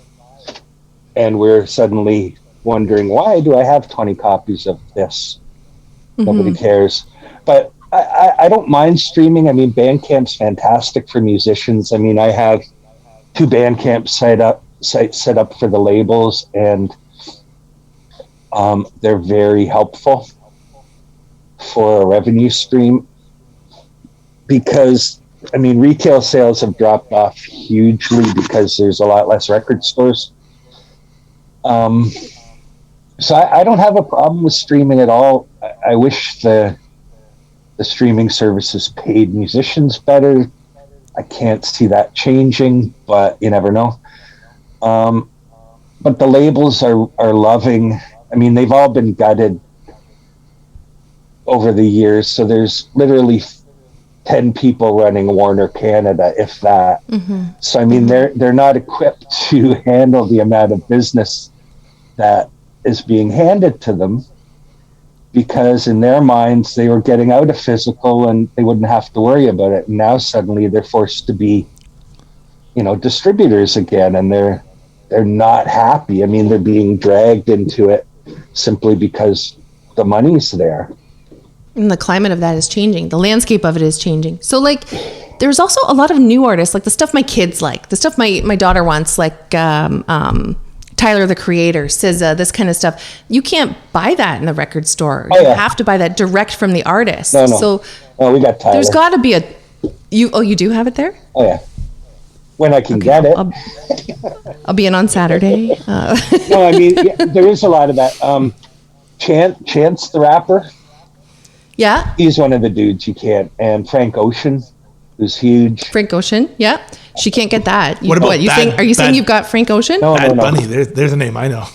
and we're suddenly wondering, why do I have 20 copies of this? Nobody cares. But I don't mind streaming. I mean, Bandcamp's fantastic for musicians. I mean, I have 2 Bandcamp sites set up for the labels, and they're very helpful for a revenue stream, because I mean, retail sales have dropped off hugely because there's a lot less record stores. So I don't have a problem with streaming at all. I wish the streaming services paid musicians better. I can't see that changing, but you never know. But the labels are loving. I mean, they've all been gutted over the years, so there's literally 10 people running Warner Canada, if that. So I mean, they're not equipped to handle the amount of business that is being handed to them, because in their minds they were getting out of physical and they wouldn't have to worry about it. And now suddenly they're forced to be, distributors again, and they're not happy. I mean, they're being dragged into it simply because the money's there. And the climate of that is changing. The landscape of it is changing. So there's also a lot of new artists, like the stuff my kids like, the stuff my daughter wants, like Tyler, the Creator, SZA, this kind of stuff. You can't buy that in the record store. You have to buy that direct from the artist. No. So we got Tyler. There's got to be you do have it there? Oh yeah. When I can get it. I'll be in on Saturday. No, I mean, there is a lot of that. Chance the Rapper. Yeah. He's one of the dudes you can't. And Frank Ocean, who's huge. Frank Ocean, yeah. She can't get that. What about are you saying you've got Frank Ocean? No. Bad Bunny, there's a name I know.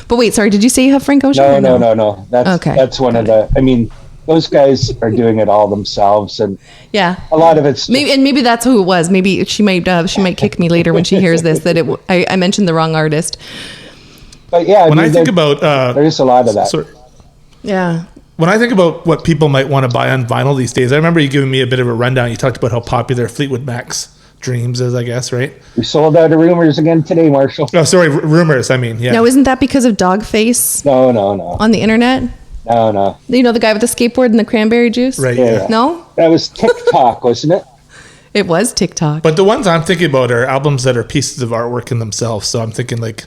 But wait, sorry, did you say you have Frank Ocean? No. That's one of the. I mean, those guys are doing it all themselves, and yeah, a lot of it's maybe that's who it was. Maybe she might kick me later when she hears this that I mentioned the wrong artist. But yeah, I think about there's a lot of that. Yeah. When I think about what people might want to buy on vinyl these days, I remember you giving me a bit of a rundown. You talked about how popular Fleetwood Mac's Dreams is, I guess, right? We sold out of Rumors again today, Marshall. Oh, sorry, Rumors. I mean, yeah. Now, isn't that because of Dogface? No. On the internet? No. You know the guy with the skateboard and the cranberry juice? Right. Yeah. No? That was TikTok, wasn't it? It was TikTok. But the ones I'm thinking about are albums that are pieces of artwork in themselves. So I'm thinking like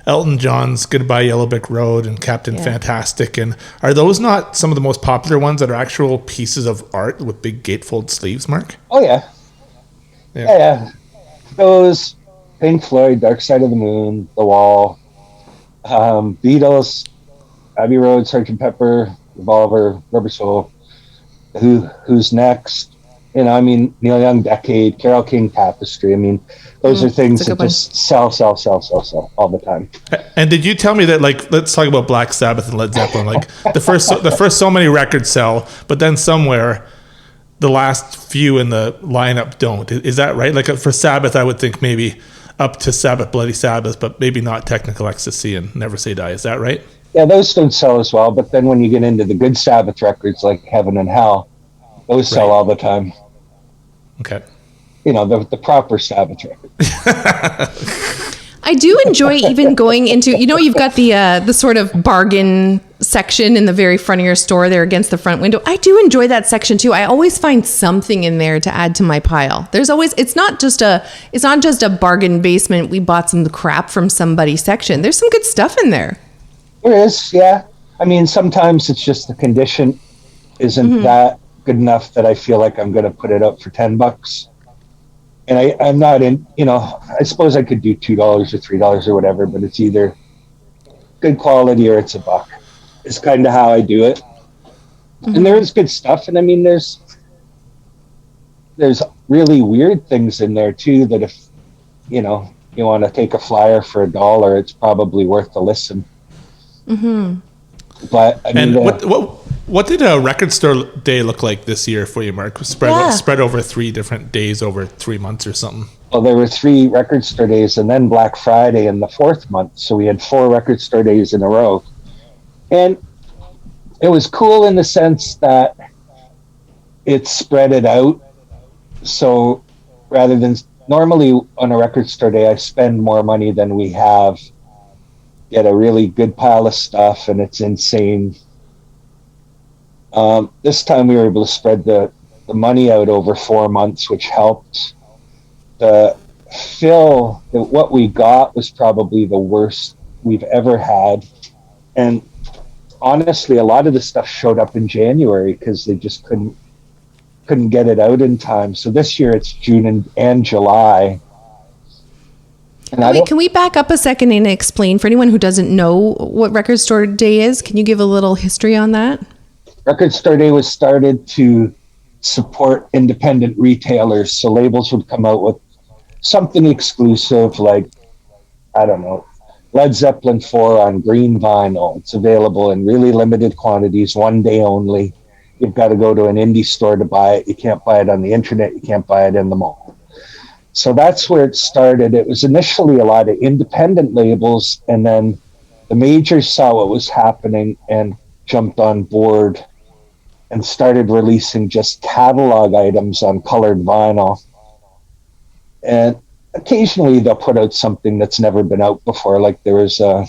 Elton John's Goodbye Yellow Brick Road and Captain Fantastic. And are those not some of the most popular ones that are actual pieces of art with big gatefold sleeves, Mark? Oh, yeah. Yeah. Those, Pink Floyd, Dark Side of the Moon, The Wall, Beatles, Abbey Road, Sgt. Pepper, Revolver, Rubber Soul, Who's Next? You know, I mean, Neil Young Decade, Carole King Tapestry. I mean, those are things that just sell all the time. And did you tell me that, like, let's talk about Black Sabbath and Led Zeppelin. Like the first so many records sell, but then somewhere the last few in the lineup don't. Is that right? Like for Sabbath, I would think maybe up to Sabbath, Bloody Sabbath, but maybe not Technical Ecstasy and Never Say Die. Is that right? Yeah, those don't sell as well. But then when you get into the good Sabbath records like Heaven and Hell, those sell all the time. Okay. You know, the proper Sabbath record. I do enjoy even going into, you know, you've got the sort of bargain section in the very front of your store there against the front window. I do enjoy that section too. I always find something in there to add to my pile. There's always, it's not just a bargain basement, we bought some crap from somebody section. There's some good stuff in there. There is, yeah. I mean, sometimes it's just the condition isn't that good enough that I feel like I'm going to put it up for $10. And I'm not in, you know, I suppose I could do $2 or $3 or whatever, but it's either good quality or it's $1. It's kind of how I do it. And there is good stuff. And I mean, there's really weird things in there too, that if, you know, you want to take a flyer for $1, it's probably worth a listen. But I mean, what did a record store day look like this year for you, Mark? Spread over 3 different days over 3 months or something. Well, there were 3 record store days and then Black Friday in the 4th month. So we had 4 record store days in a row. And it was cool in the sense that it spread it out. So rather than normally on a record store day, I spend more money than we have, get a really good pile of stuff, and it's insane. This time we were able to spread the money out over 4 months, which helped. What we got was probably the worst we've ever had. And honestly, a lot of the stuff showed up in January because they just couldn't get it out in time. So this year it's June and July. And can we back up a second and explain for anyone who doesn't know what Record Store Day is? Can you give a little history on that? Record Store Day was started to support independent retailers. So labels would come out with something exclusive, like, I don't know, Led Zeppelin 4 on green vinyl. It's available in really limited quantities, 1 day only. You've got to go to an indie store to buy it. You can't buy it on the internet. You can't buy it in the mall. So that's where it started. It was initially a lot of independent labels, and then the majors saw what was happening and jumped on board and started releasing just catalog items on colored vinyl. And occasionally they'll put out something that's never been out before. Like there was a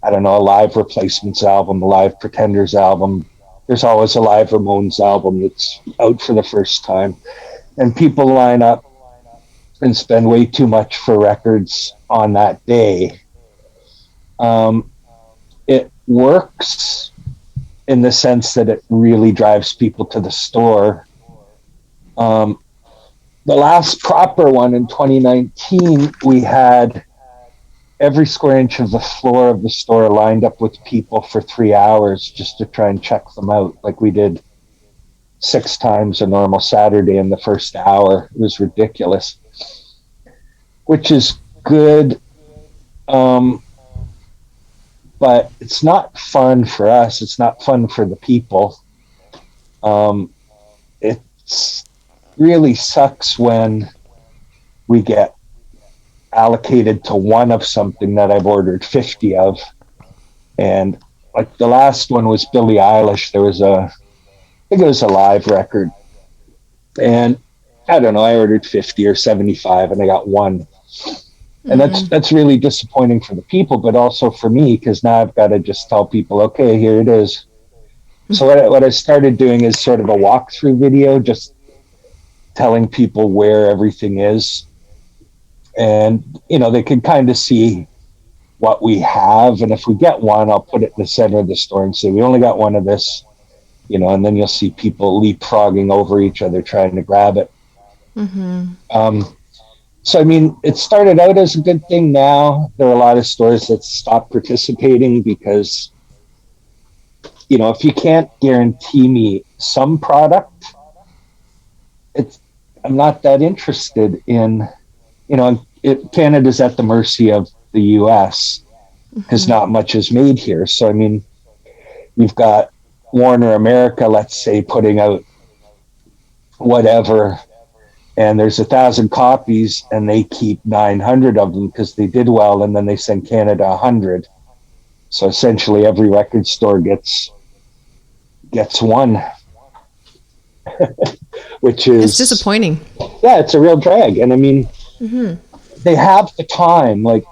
Live Replacements album, a Live Pretenders album. There's always a Live Ramones album that's out for the first time. And people line up and spend way too much for records on that day. It works in the sense that it really drives people to the store. The last proper one in 2019, we had every square inch of the floor of the store lined up with people for 3 hours just to try and check them out. Like we did 6 times a normal Saturday in the first hour. It was ridiculous, which is good. but it's not fun for us. It's not fun for the people. It's really sucks when we get allocated to one of something that I've ordered 50 of. And like the last one was Billie Eilish. There was I think it was a live record. And I don't know, I ordered 50 or 75 and I got one. And that's really disappointing for the people, but also for me, because now I've got to just tell people, okay, here it is. So what I started doing is sort of a walkthrough video, just telling people where everything is. And, they can kind of see what we have. And if we get one, I'll put it in the center of the store and say, we only got one of this, and then you'll see people leapfrogging over each other trying to grab it. So, I mean, it started out as a good thing. Now there are a lot of stores that stop participating because, if you can't guarantee me some product, I'm not that interested in, Canada's at the mercy of the US because not much is made here. So, I mean, you've got Warner America, let's say, putting out whatever, and there's 1,000 copies and they keep 900 of them because they did well, and then they send Canada 100. So essentially every record store gets one. Which is, it's disappointing. Yeah, it's a real drag. And I mean, they have the time, like,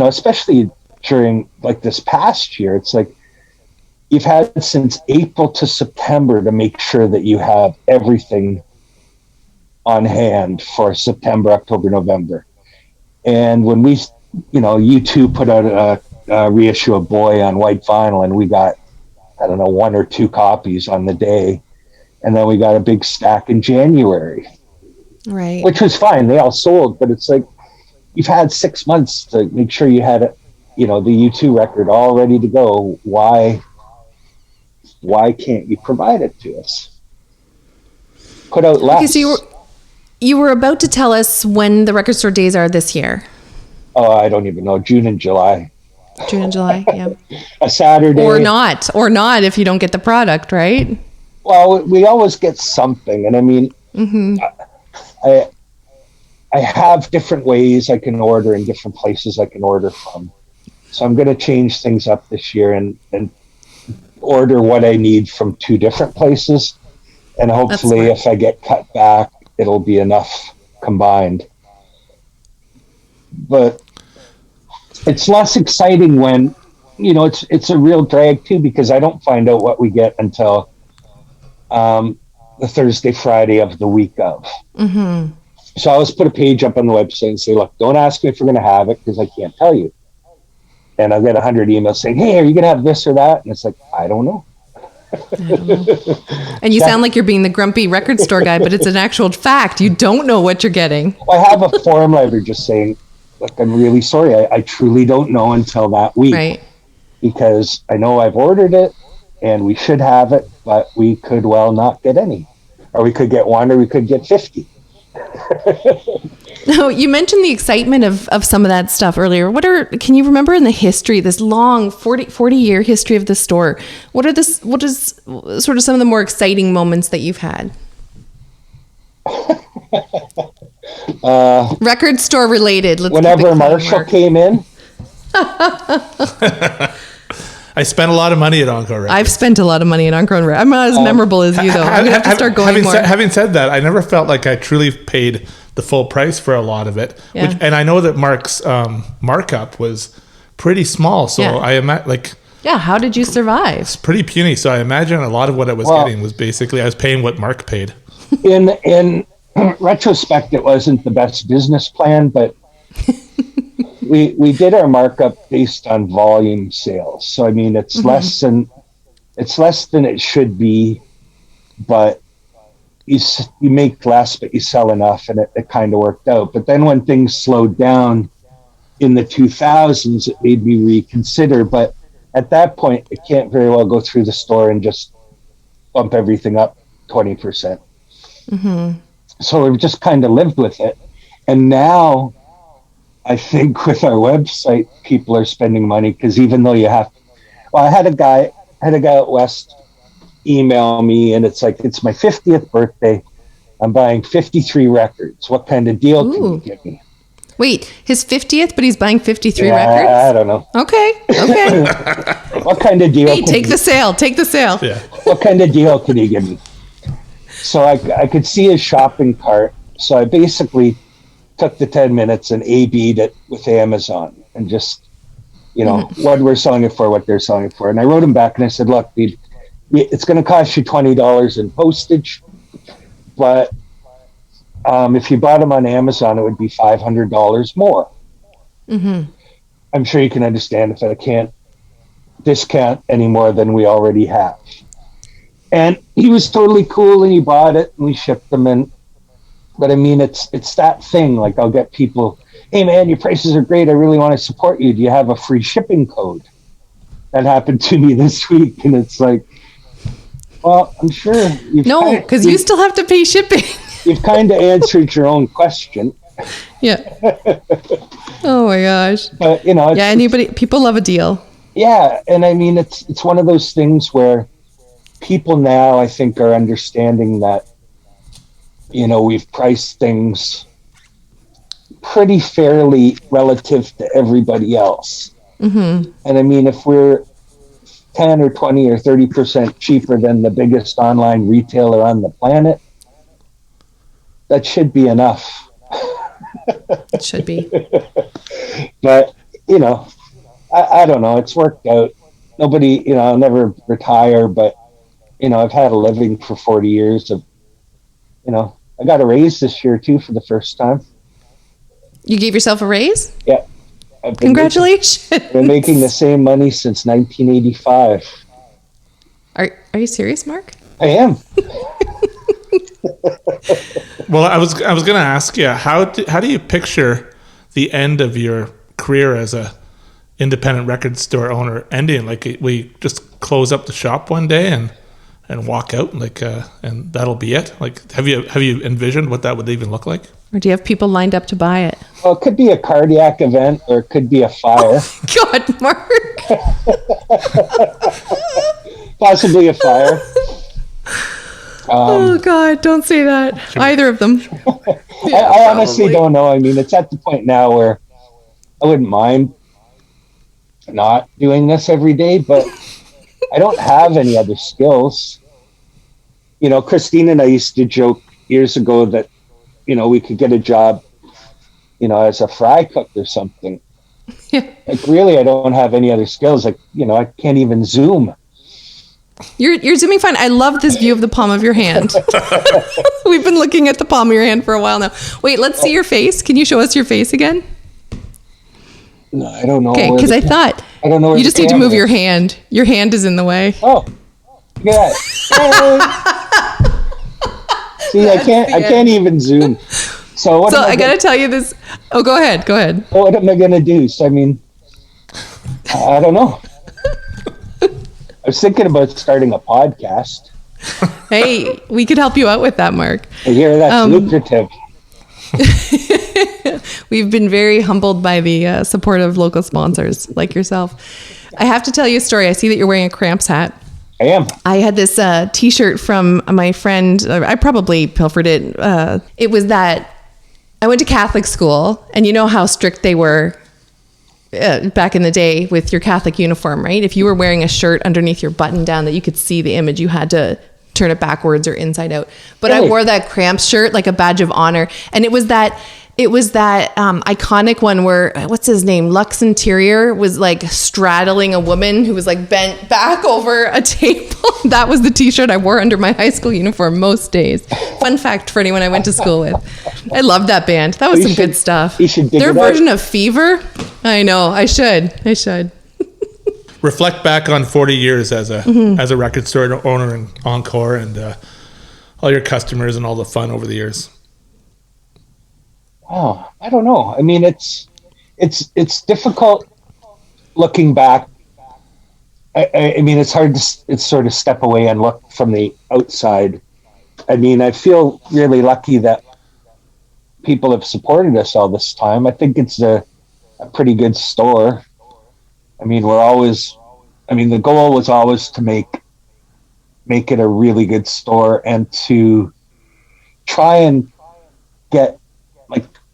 especially during like this past year, it's like you've had since April to September to make sure that you have everything on hand for September, October, November. And when we, U2 put out a reissue of Boy on white vinyl, and we got, I don't know, 1 or 2 copies on the day. And then we got a big stack in January. Right. Which was fine. They all sold, but it's like you've had 6 months to make sure you had the U2 record all ready to go. Why can't you provide it to us? Put out less. Okay, so you were about to tell us when the record store days are this year. Oh, I don't even know. June and July. June and July, yeah. A Saturday. Or not if you don't get the product, right? Well, we always get something. And I mean, I have different ways I can order and different places I can order from. So I'm going to change things up this year and order what I need from 2 different places. And hopefully if I get cut back, it'll be enough combined. But it's less exciting when, it's a real drag too, because I don't find out what we get until the Thursday, Friday of the week of. So I always put a page up on the website and say, look, don't ask me if we're going to have it because I can't tell you. And I'll get 100 emails saying, hey, are you going to have this or that? And it's like, I don't know. And you sound like you're being the grumpy record store guy, but it's an actual fact. You don't know what you're getting. I have a forum letter just saying, look, I'm really sorry. I truly don't know until that week. Right. Because I know I've ordered it and we should have it, but we could well not get any. Or we could get 1 or we could get 50. No, you mentioned the excitement of some of that stuff earlier. Can you remember in the history, this long 40-year history of the store, what is sort of some of the more exciting moments that you've had? Record store related. Whenever Marshall came in. I spent a lot of money at Encore Records. I've spent a lot of money at Encore Records. I'm not as memorable as you, though. I'm going to have to start going more. Having said that, I never felt like I truly paid the full price for a lot of it. Yeah. And I know that Mark's markup was pretty small. So I imagine, how did you survive? It's pretty puny. So I imagine a lot of what I was getting was basically I was paying what Mark paid. In retrospect, it wasn't the best business plan, but we did our markup based on volume sales. So I mean, it's less than it should be, but you make less, but you sell enough, and it kind of worked out. But then when things slowed down in the 2000s, it made me reconsider. But at that point, it can't very well go through the store and just bump everything up 20%. So we've just kind of lived with it. And now I think with our website, people are spending money because even though you have, well, I had a guy out west email me, and it's like, it's my 50th birthday. I'm buying 53 records. What kind of deal can you give me? Wait, his 50th, but he's buying 53 I records? don't know. Okay. What kind of deal? Hey, take the sale. Yeah. What kind of deal can you give me? So I could see his shopping cart. So I basically took the 10 minutes and A-B'd it with Amazon and just, what we're selling it for, what they're selling it for. And I wrote him back and I said, look, dude, it's going to cost you $20 in postage, but if you bought them on Amazon, it would be $500 more. Mm-hmm. I'm sure you can understand if I can't discount any more than we already have. And he was totally cool, and he bought it, and we shipped them in. But I mean, it's that thing. Like, I'll get people, hey man, your prices are great. I really want to support you. Do you have a free shipping code? That happened to me this week, and it's like, well, I'm sure No, because you still have to pay shipping. You've kind of answered your own question. Yeah. Oh my gosh. But people love a deal. Yeah, and I mean, it's one of those things where people now, I think, are understanding that, we've priced things pretty fairly relative to everybody else. Mm-hmm. And I mean, if we're 10 or 20 or 30% cheaper than the biggest online retailer on the planet, that should be enough. It should be. But, I don't know. It's worked out. Nobody, I'll never retire, but, I've had a living for 40 years of, I got a raise this year too for the first time. You gave yourself a raise? Yeah. Congratulations. I've been making the same money since 1985. Are you serious, Mark? I am. Well, I was going to ask you, how do you picture the end of your career as a independent record store owner ending? Like, we just close up the shop one day and walk out, and that'll be it? Like, have you envisioned what that would even look like? Or do you have people lined up to buy it? Well, it could be a cardiac event, or it could be a fire. God, Mark. Possibly a fire. Oh God, don't say that. Either of them. I honestly don't know. I mean, it's at the point now where I wouldn't mind not doing this every day, but I don't have any other skills. Christine and I used to joke years ago that, we could get a job, as a fry cook or something. Yeah. Like, really, I don't have any other skills. Like, I can't even Zoom. You're zooming fine. I love this view of the palm of your hand. We've been looking at the palm of your hand for a while now. Wait, let's see your face. Can you show us your face again? No, I don't know. Okay, because I thought I don't know. You just need to move your hand. Your hand is in the way. Oh, look at that. See, I can't even Zoom. So I got to tell you this. Oh, go ahead. What am I going to do? So, I mean, I don't know. I was thinking about starting a podcast. Hey, we could help you out with that, Mark. I hear that's lucrative. We've been very humbled by the support of local sponsors like yourself. I have to tell you a story. I see that you're wearing a Cramps hat. I am. I had this T-shirt from my friend. I probably pilfered it. It was that I went to Catholic school, and you know how strict they were back in the day with your Catholic uniform, right? If you were wearing a shirt underneath your button down that you could see the image, you had to turn it backwards or inside out. But really? I wore that Cramps shirt like a badge of honor, and it was that iconic one where, what's his name, Lux Interior was like straddling a woman who was like bent back over a table. That was the T-shirt I wore under my high school uniform most days. Fun fact for anyone I went to school with. I loved that band. That was good stuff. You should dig their it version out. of Fever. I know. I should. Reflect back on 40 years as a record store owner in Encore, and all your customers and all the fun over the years. Oh, I don't know. I mean, it's difficult looking back. I mean, it's hard to sort of step away and look from the outside. I mean, I feel really lucky that people have supported us all this time. I think it's the a pretty good store. I mean, the goal was always to make it a really good store and to try and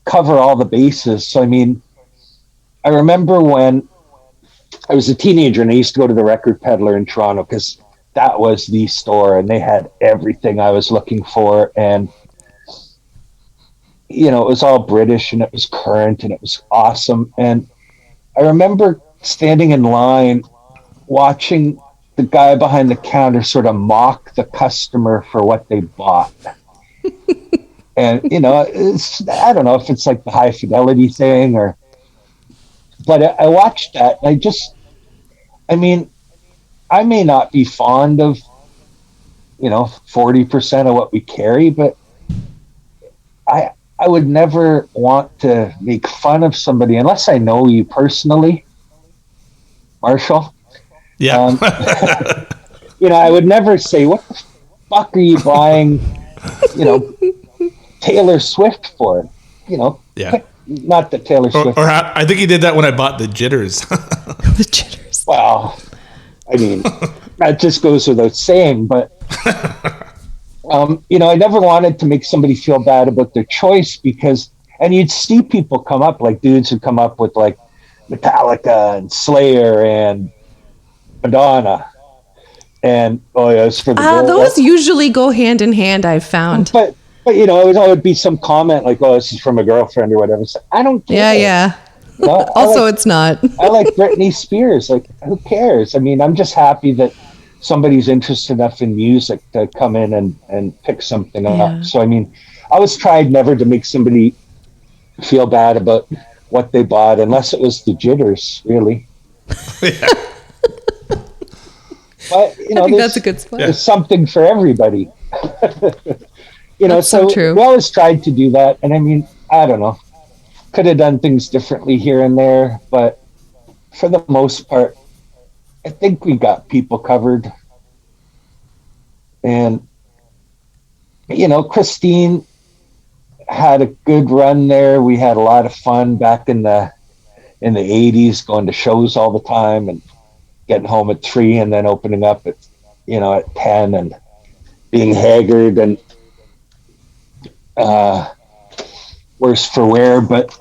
cover all the bases. So, I mean, I remember when I was a teenager and I used to go to the Record Peddler in Toronto because that was the store and they had everything I was looking for. And, it was all British and it was current and it was awesome. And I remember standing in line watching the guy behind the counter sort of mock the customer for what they bought. And, I don't know if it's like the high fidelity thing but I watched that. And I may not be fond of, 40% of what we carry, but I would never want to make fun of somebody unless I know you personally, Marshall. Yeah. I would never say, what the fuck are you buying, Taylor Swift for? Yeah. Not the Taylor Swift. Or I think he did that when I bought the Jitters. The Jitters. Well, I mean, that just goes without saying, but, I never wanted to make somebody feel bad about their choice and you'd see people come up, like dudes who come up with like Metallica and Slayer and Madonna. And, it's for the girl. Those usually go hand in hand, I've found. But it would be some comment like, this is from a girlfriend or whatever. So I don't care. Yeah. Also, it's not. I like Britney Spears. Like, who cares? I mean, I'm just happy that somebody's interested enough in music to come in and pick something up. So, I mean, I always tried never to make somebody feel bad about what they bought, unless it was the Jitters, really. Yeah. But, I think that's a good spot. There's something for everybody. That's so true. We always tried to do that. And I mean, I don't know. Could have done things differently here and there, but for the most part, I think we got people covered. And, Christine had a good run there. We had a lot of fun back in the 80s, going to shows all the time and getting home at 3 and then opening up at 10 and being haggard and worse for wear. But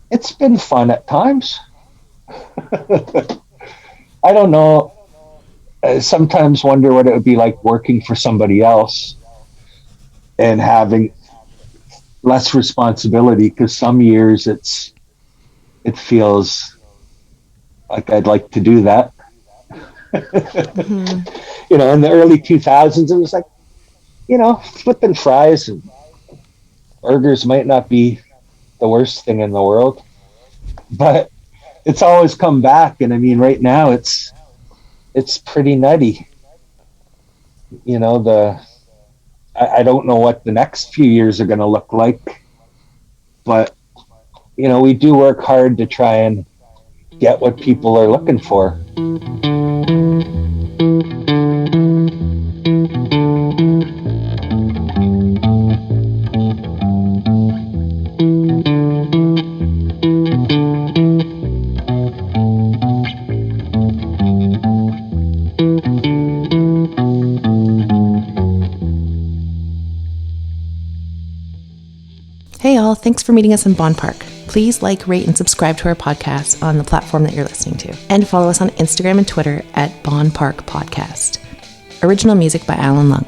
it's been fun at times. I don't know. I sometimes wonder what it would be like working for somebody else and having less responsibility, because some years it feels like I'd like to do that. Mm-hmm. In the early 2000s, it was like, flipping fries and burgers might not be the worst thing in the world, but it's always come back. And I mean, right now it's pretty nutty. I don't know what the next few years are going to look like, but we do work hard to try and get what people are looking for. Hey all, thanks for meeting us in Bonn Park. Please like, rate, and subscribe to our podcast on the platform that you're listening to. And follow us on Instagram and Twitter at Bonn Park Podcast. Original music by Alan Lung.